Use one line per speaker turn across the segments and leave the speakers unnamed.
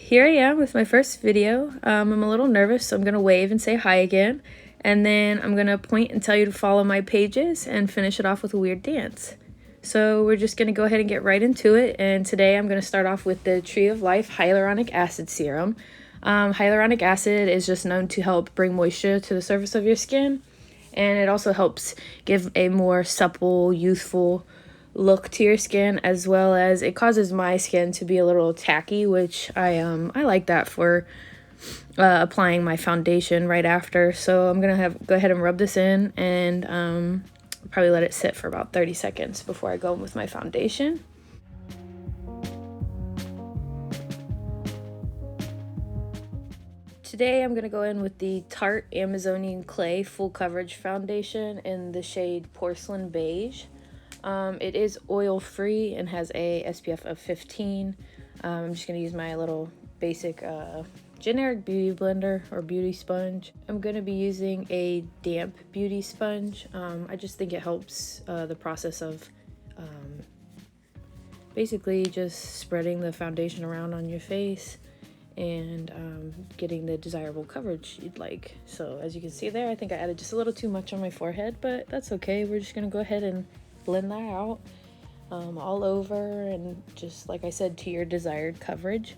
here I am with my first video. I'm a little nervous, so I'm gonna wave and say hi again, and then I'm gonna point and tell you to follow my pages and finish it off with a weird dance. So we're just gonna go ahead and get right into it, and today I'm gonna start off with the Tree of Life Hyaluronic Acid Serum. Hyaluronic acid is just known to help bring moisture to the surface of your skin, and it also helps give a more supple, youthful look to your skin, as well as it causes my skin to be a little tacky, which I like that for applying my foundation right after. So I'm gonna go ahead and rub this in and probably let it sit for about 30 seconds before I go in with my foundation. Today I'm going to go in with the Tarte Amazonian Clay Full Coverage Foundation in the shade Porcelain Beige. It is oil-free and has a SPF of 15. I'm just going to use my little basic generic beauty blender or beauty sponge. I'm going to be using a damp beauty sponge. I just think it helps the process of basically just spreading the foundation around on your face and getting the desirable coverage you'd like. So as you can see there, I think I added just a little too much on my forehead, but that's okay. We're just gonna go ahead and blend that out all over, and just like I said, to your desired coverage.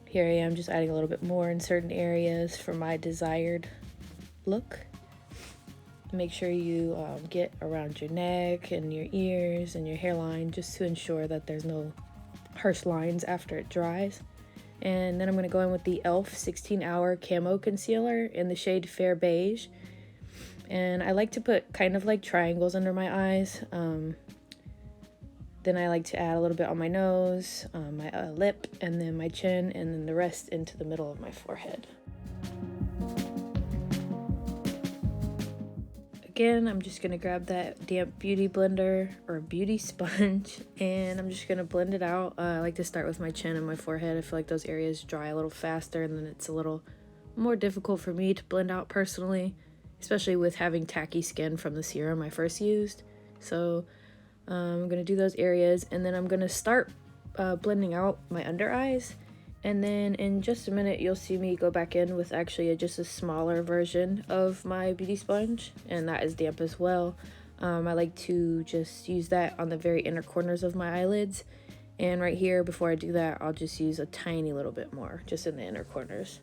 Here I am just adding a little bit more in certain areas for my desired look. Make sure you get around your neck and your ears and your hairline, just to ensure that there's no harsh lines after it dries. And then I'm going to go in with the e.l.f. 16-Hour Camo Concealer in the shade Fair Beige. And I like to put kind of like triangles under my eyes. Then I like to add a little bit on my nose, my lip, and then my chin, and then the rest into the middle of my forehead. Again, I'm just going to grab that damp beauty blender or beauty sponge, and I'm just going to blend it out. I like to start with my chin and my forehead. I feel like those areas dry a little faster, and then it's a little more difficult for me to blend out personally, especially with having tacky skin from the serum I first used. So I'm going to do those areas, and then I'm going to start blending out my under eyes. And then in just a minute, you'll see me go back in with actually just a smaller version of my beauty sponge, and that is damp as well. I like to just use that on the very inner corners of my eyelids. And right here, before I do that, I'll just use a tiny little bit more, just in the inner corners.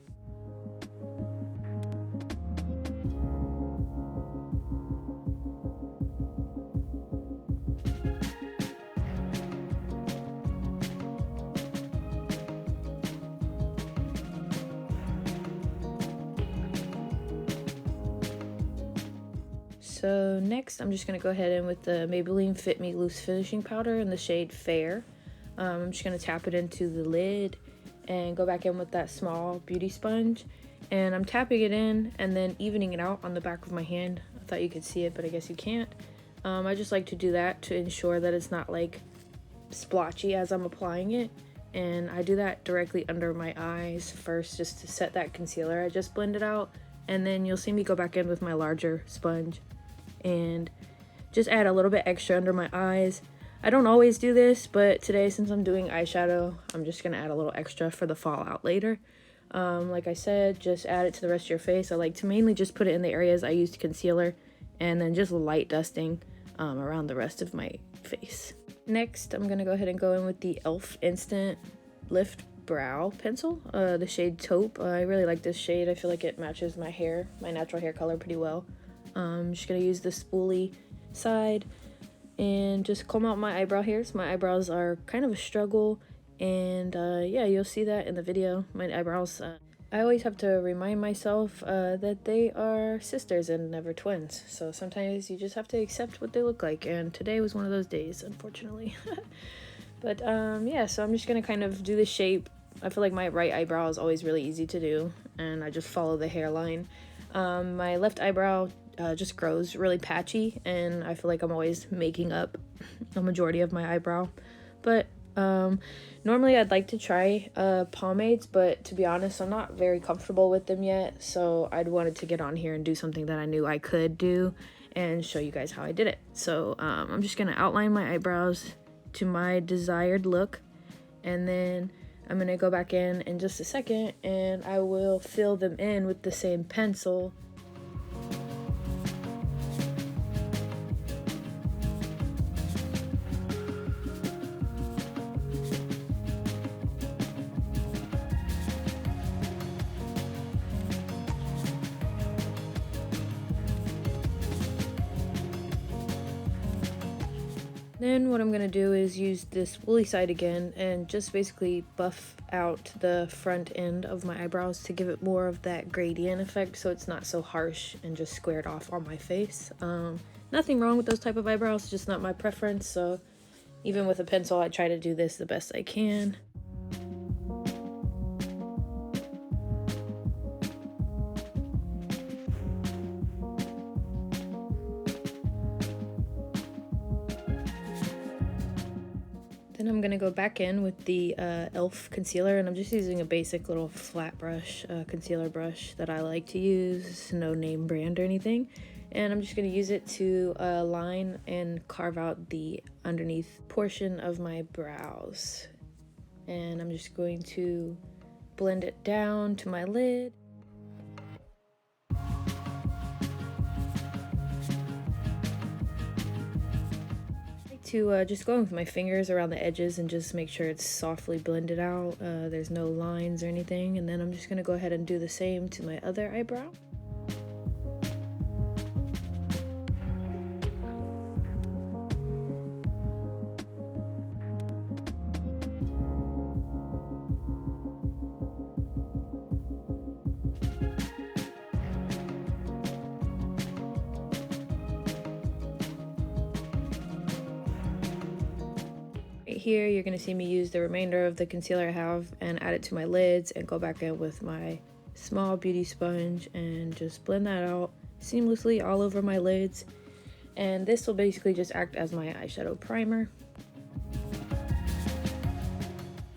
So next, I'm just going to go ahead in with the Maybelline Fit Me Loose Finishing Powder in the shade Fair. I'm just going to tap it into the lid and go back in with that small beauty sponge. And I'm tapping it in and then evening it out on the back of my hand. I thought you could see it, but I guess you can't. I just like to do that to ensure that it's not like splotchy as I'm applying it. And I do that directly under my eyes first, just to set that concealer I just blended out. And then you'll see me go back in with my larger sponge and just add a little bit extra under my eyes. I don't always do this, but today, since I'm doing eyeshadow, I'm just gonna add a little extra for the fallout later. Like I said, just add it to the rest of your face. I like to mainly just put it in the areas I used concealer, and then just light dusting around the rest of my face. Next, I'm gonna go ahead and go in with the e.l.f. Instant Lift Brow Pencil, the shade Taupe. I really like this shade. I feel like it matches my hair, my natural hair color, pretty well. I'm just going to use the spoolie side and just comb out my eyebrow hairs. My eyebrows are kind of a struggle, and yeah, you'll see that in the video. My eyebrows, I always have to remind myself that they are sisters and never twins. So sometimes you just have to accept what they look like, and today was one of those days, unfortunately. But yeah, so I'm just going to kind of do the shape. I feel like my right eyebrow is always really easy to do, and I just follow the hairline. My left eyebrow just grows really patchy, and I feel like I'm always making up a majority of my eyebrow. But normally I'd like to try pomades, but to be honest, I'm not very comfortable with them yet, so I'd wanted to get on here and do something that I knew I could do and show you guys how I did it. So I'm just gonna outline my eyebrows to my desired look, and then I'm gonna go back in just a second, and I will fill them in with the same pencil. Then what I'm going to do is use this woolly side again and just basically buff out the front end of my eyebrows to give it more of that gradient effect, so it's not so harsh and just squared off on my face. Nothing wrong with those type of eyebrows, just not my preference, so even with a pencil I try to do this the best I can. Then I'm gonna go back in with the e.l.f. concealer, and I'm just using a basic little flat brush, concealer brush that I like to use, no name brand or anything. And I'm just gonna use it to line and carve out the underneath portion of my brows. And I'm just going to blend it down to my lid. To just go with my fingers around the edges and just make sure it's softly blended out. There's no lines or anything. And then I'm just gonna go ahead and do the same to my other eyebrow. Here you're going to see me use the remainder of the concealer I have and add it to my lids and go back in with my small beauty sponge and just blend that out seamlessly all over my lids. And this will basically just act as my eyeshadow primer.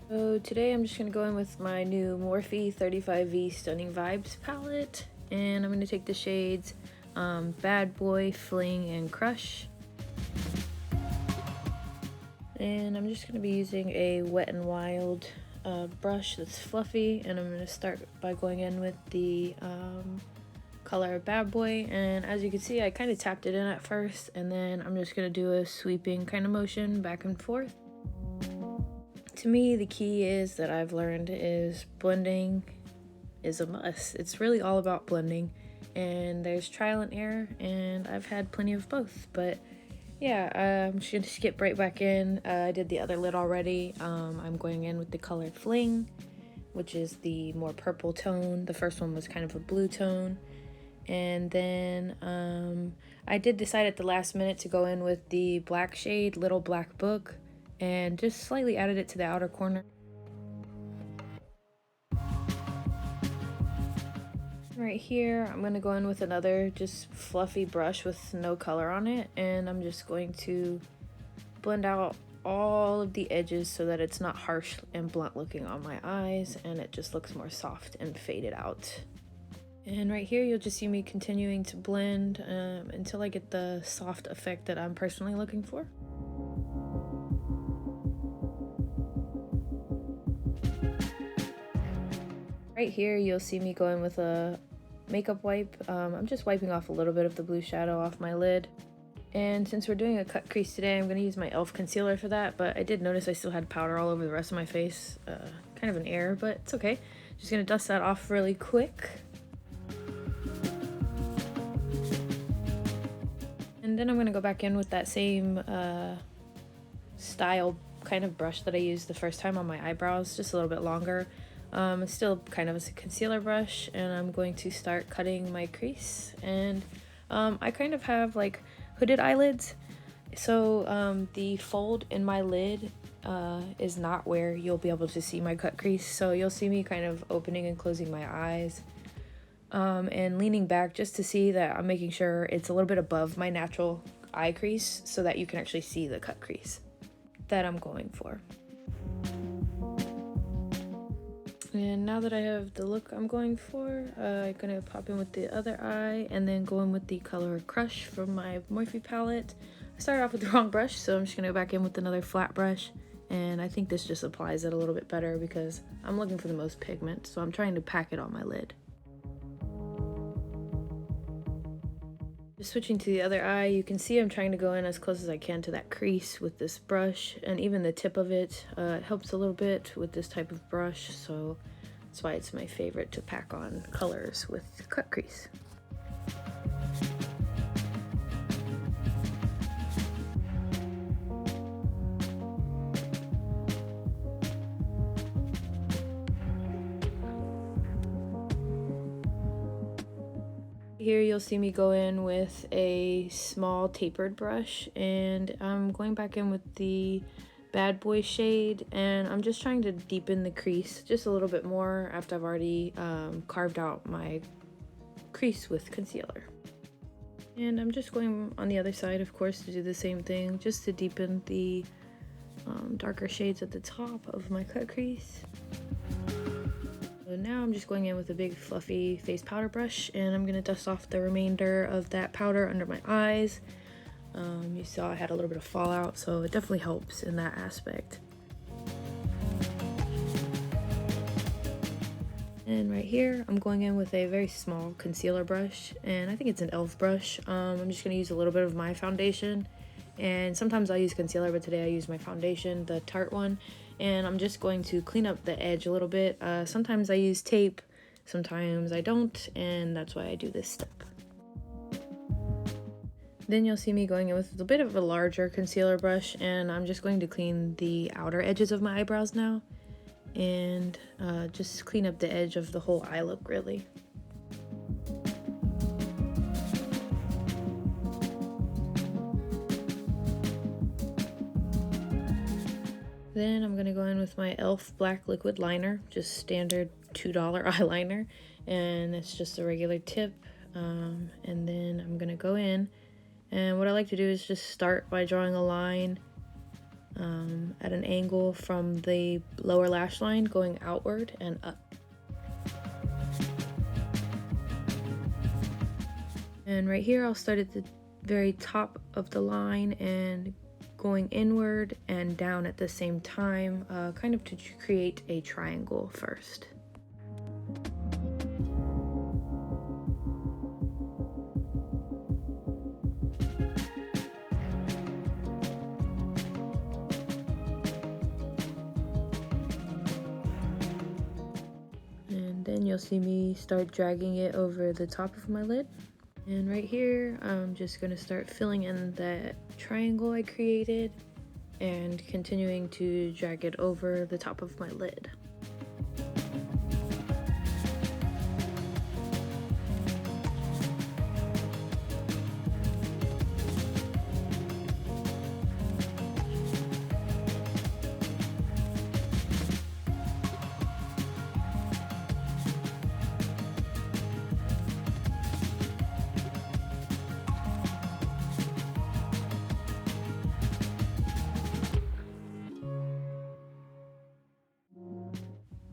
So today I'm just going to go in with my new Morphe 35V Stunning Vibes palette, and I'm going to take the shades Bad Boy, Fling, and Crush. And I'm just going to be using a Wet n Wild brush that's fluffy, and I'm going to start by going in with the color Bad Boy. And as you can see, I kind of tapped it in at first, and then I'm just going to do a sweeping kind of motion back and forth. To me, the key is that I've learned is blending is a must. It's really all about blending, and there's trial and error, and I've had plenty of both. But yeah, I'm just gonna skip right back in. I did the other lid already. I'm going in with the color Fling, which is the more purple tone. The first one was kind of a blue tone. And then I did decide at the last minute to go in with the black shade Little Black Book, and just slightly added it to the outer corner. Right here, I'm going to go in with another just fluffy brush with no color on it, and I'm just going to blend out all of the edges so that it's not harsh and blunt looking on my eyes, and it just looks more soft and faded out. And right here, you'll just see me continuing to blend until I get the soft effect that I'm personally looking for. Right here, you'll see me go in with a makeup wipe. I'm just wiping off a little bit of the blue shadow off my lid. And since we're doing a cut crease today, I'm going to use my e.l.f. concealer for that, but I did notice I still had powder all over the rest of my face. Kind of an error, but it's okay. Just going to dust that off really quick. And then I'm going to go back in with that same style kind of brush that I used the first time on my eyebrows, just a little bit longer. It's still kind of a concealer brush, and I'm going to start cutting my crease. And I kind of have like hooded eyelids, so the fold in my lid is not where you'll be able to see my cut crease, so you'll see me kind of opening and closing my eyes and leaning back just to see that I'm making sure it's a little bit above my natural eye crease so that you can actually see the cut crease that I'm going for. And now that I have the look I'm going for, I'm gonna pop in with the other eye and then go in with the color Crush from my Morphe palette. I started off with the wrong brush, so I'm just gonna go back in with another flat brush and I think this just applies it a little bit better because I'm looking for the most pigment, so I'm trying to pack it on my lid. Just switching to the other eye, you can see I'm trying to go in as close as I can to that crease with this brush, and even the tip of it helps a little bit with this type of brush, so that's why it's my favorite to pack on colors with cut crease. Here you'll see me go in with a small tapered brush, and I'm going back in with the Bad Boy shade, and I'm just trying to deepen the crease just a little bit more after I've already carved out my crease with concealer. And I'm just going on the other side, of course, to do the same thing, just to deepen the darker shades at the top of my cut crease. So now I'm just going in with a big fluffy face powder brush, and I'm gonna dust off the remainder of that powder under my eyes. You saw I had a little bit of fallout, so it definitely helps in that aspect. And right here, I'm going in with a very small concealer brush, and I think it's an e.l.f. brush. I'm just gonna use a little bit of my foundation, and sometimes I use concealer, but today I use my foundation, the Tarte one. And I'm just going to clean up the edge a little bit. Sometimes I use tape, sometimes I don't, and that's why I do this step. Then you'll see me going in with a bit of a larger concealer brush, and I'm just going to clean the outer edges of my eyebrows now, and just clean up the edge of the whole eye look, really. Then I'm gonna go in with my e.l.f. black liquid liner, just standard $2 eyeliner, and it's just a regular tip. And then I'm gonna go in, and what I like to do is just start by drawing a line at an angle from the lower lash line going outward and up. And right here I'll start at the very top of the line and going inward and down at the same time, kind of to create a triangle first. And then you'll see me start dragging it over the top of my lid. And right here, I'm just gonna start filling in that triangle I created and continuing to drag it over the top of my lid.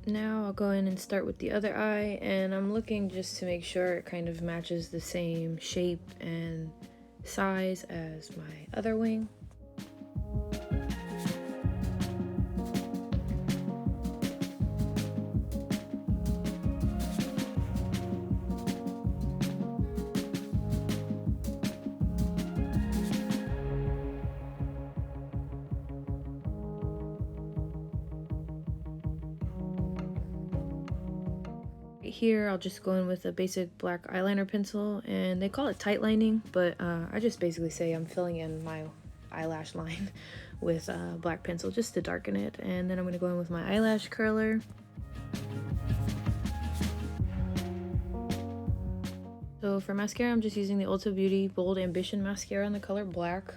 Now I'll go in and start with the other eye, and I'm looking just to make sure it kind of matches the same shape and size as my other wing. Here I'll just go in with a basic black eyeliner pencil, and they call it tight lining, but I just basically say I'm filling in my eyelash line with a black pencil just to darken it. And then I'm going to go in with my eyelash curler. So for mascara, I'm just using the Ulta Beauty Bold Ambition mascara in the color black.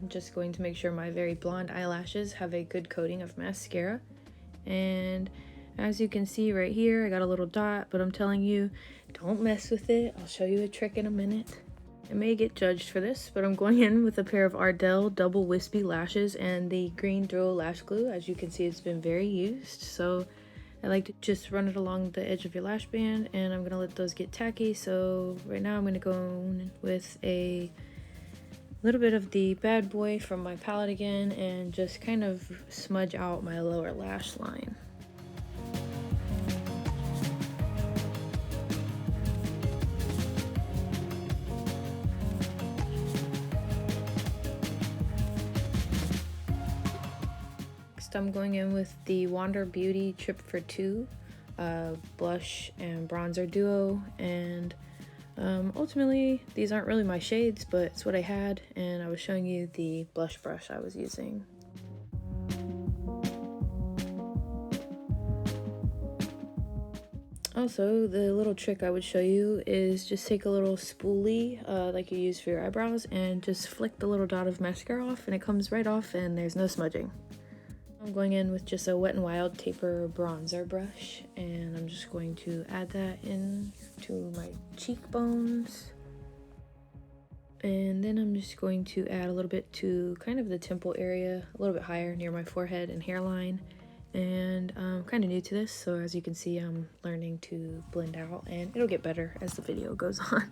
Just going to make sure my very blonde eyelashes have a good coating of mascara. And as you can see right here, I got a little dot, but I'm telling you, don't mess with it. I'll show you a trick in a minute. I may get judged for this, but I'm going in with a pair of Ardell double wispy lashes and the green Duo lash glue. As you can see, it's been very used, so I like to just run it along the edge of your lash band, and I'm gonna let those get tacky. So right now I'm gonna go in with a little bit of the Bad Boy from my palette again, and just kind of smudge out my lower lash line. Next, I'm going in with the Wander Beauty Trip for Two blush and bronzer duo, and ultimately these aren't really my shades, but it's what I had, and I was showing you the blush brush I was using. Also, the little trick I would show you is just take a little spoolie like you use for your eyebrows and just flick the little dot of mascara off, and it comes right off and there's no smudging. I'm going in with just a Wet n Wild taper bronzer brush, and I'm just going to add that in to my cheekbones. And then I'm just going to add a little bit to kind of the temple area, a little bit higher near my forehead and hairline. And I'm kind of new to this, so as you can see, I'm learning to blend out, and it'll get better as the video goes on.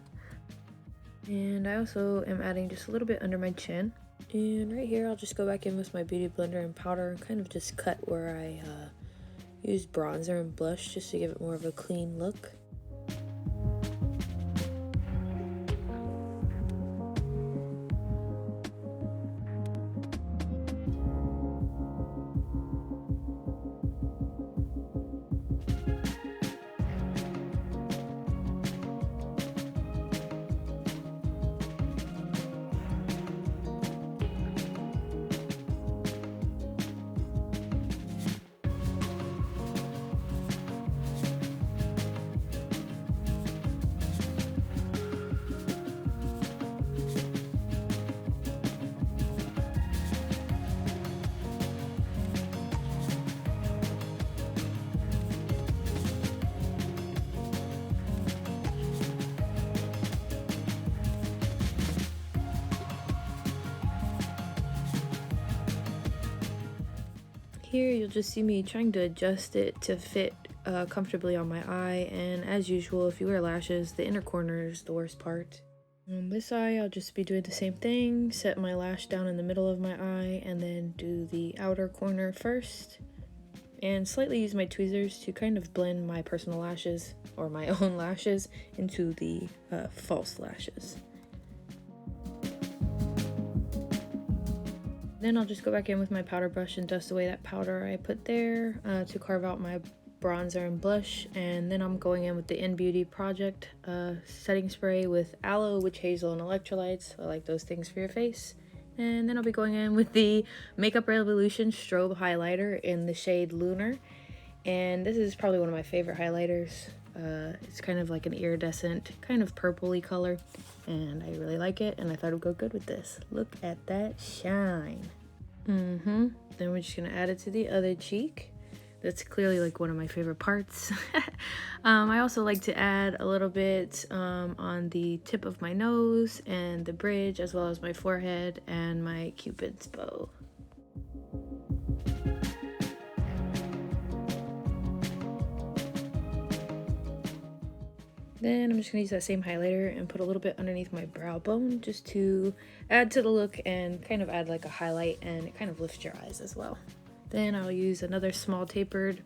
And I also am adding just a little bit under my chin. And right here, I'll just go back in with my Beauty Blender and powder and kind of just cut where I use bronzer and blush just to give it more of a clean look. Here you'll just see me trying to adjust it to fit comfortably on my eye, and as usual, if you wear lashes, the inner corner is the worst part. On this eye, I'll just be doing the same thing, set my lash down in the middle of my eye, and then do the outer corner first, and slightly use my tweezers to kind of blend my personal lashes, or my own lashes, into the false lashes. Then I'll just go back in with my powder brush and dust away that powder I put there to carve out my bronzer and blush. And then I'm going in with the In Beauty Project setting spray with aloe, witch hazel, and electrolytes. I like those things for your face. And then I'll be going in with the Makeup Revolution Strobe Highlighter in the shade Lunar. And this is probably one of my favorite highlighters. It's kind of like an iridescent, kind of purpley color, and I really like it, and I thought it would go good with this. Look at that shine. Then we're just gonna add it to the other cheek. That's clearly like one of my favorite parts. I also like to add a little bit on the tip of my nose and the bridge, as well as my forehead and my Cupid's bow. Then I'm just gonna use that same highlighter and put a little bit underneath my brow bone just to add to the look and kind of add like a highlight, and it kind of lifts your eyes as well. Then I'll use another small tapered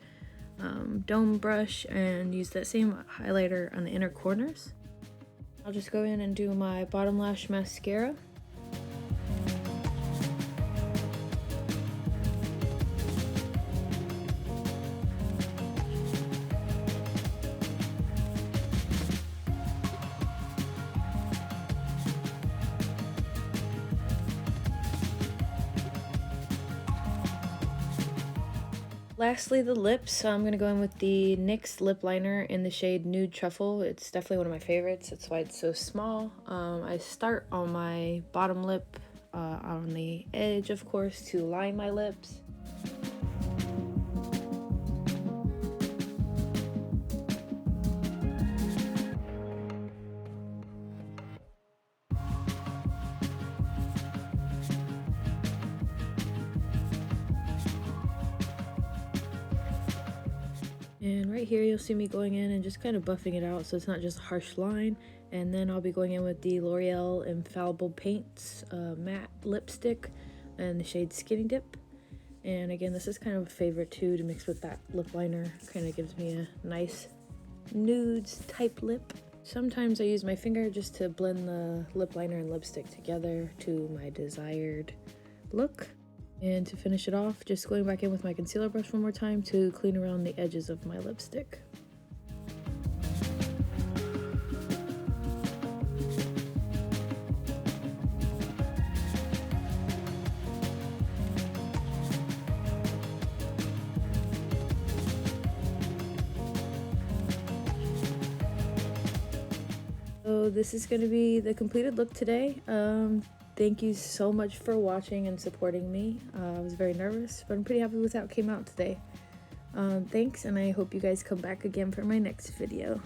dome brush and use that same highlighter on the inner corners. I'll just go in and do my bottom lash mascara. Lastly, the lips. So I'm going to go in with the NYX lip liner in the shade Nude Truffle. It's definitely one of my favorites. That's why it's so small. I start on my bottom lip on the edge, of course, to line my lips. And right here you'll see me going in and just kind of buffing it out so it's not just a harsh line, And then I'll be going in with the L'Oreal Infallible Paints matte lipstick and the shade Skinny Dip. And again, this is kind of a favorite too to mix with that lip liner. Kind of gives me a nice nudes type lip. Sometimes I use my finger just to blend the lip liner and lipstick together to my desired look. And to finish it off, just going back in with my concealer brush one more time to clean around the edges of my lipstick. So this is going to be the completed look today. Thank you so much for watching and supporting me. I was very nervous, but I'm pretty happy with how it came out today. Thanks, and I hope you guys come back again for my next video.